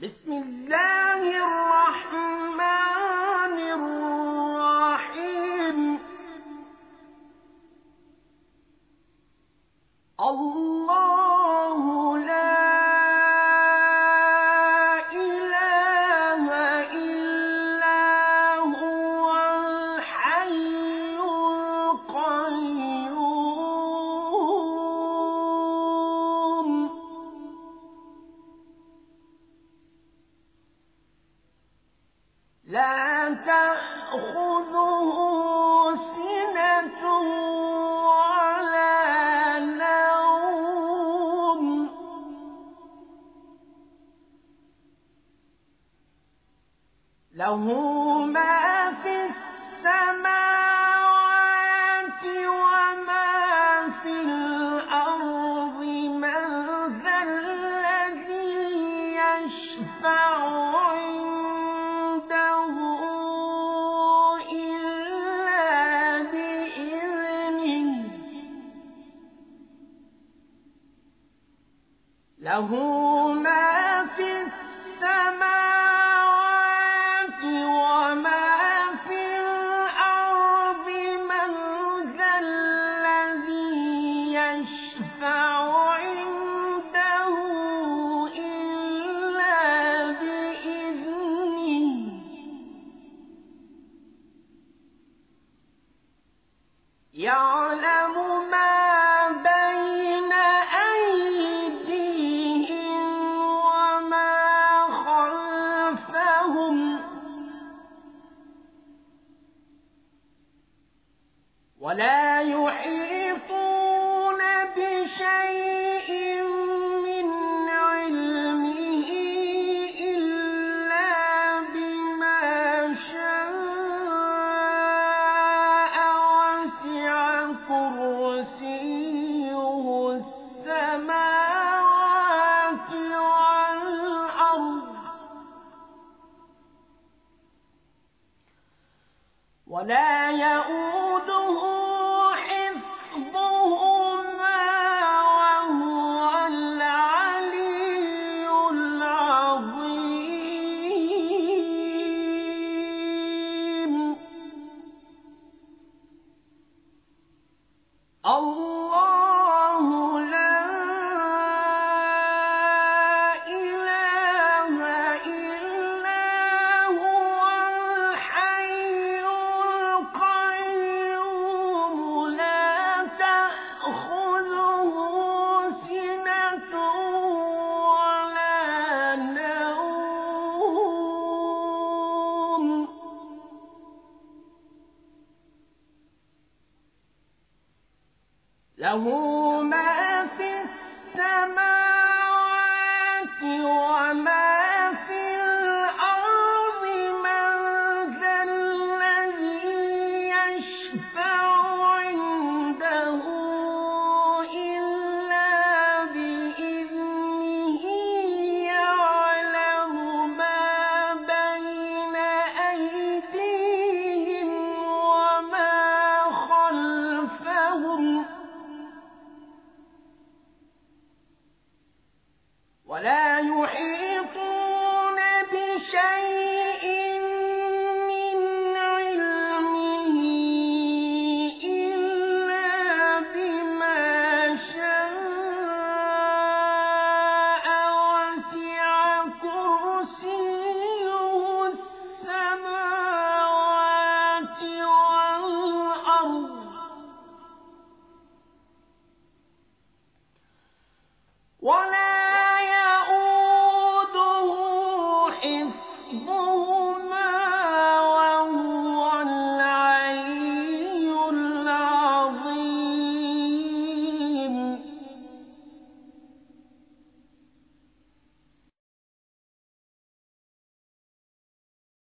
بسم الله الرحمن الرحيم. الله لا إله إلا هو الحي القيوم لا تأخذه سنة ولا نوم له ما في السماوات وما في الأرض من ذا الذي يشفع عنده إلا بإذنه له ما في السماوات وما في الأرض من ذا الذي يشفع عنده إلا بإذنه يعلم ما بين أيديهم وما خلفهم ولا يحيطون بشيء من علمه إلا بما شاء وسع كرسيه السماوات والأرض ولا يؤوده حفظهما وهو العلي العظيم. الله لا إله إلا هو الحي القيوم لا تأخذه سنة ولا نوم له ما في السماوات وما في الأرض من ذا الذي يشفع عنده إلا بإذنه يعلم ما بين أيديهم وما خلفهم ولا يحيطون بشيء من علمه إلا بما شاء وسع كرسيه السماوات والأرض ولا يؤوده حفظهما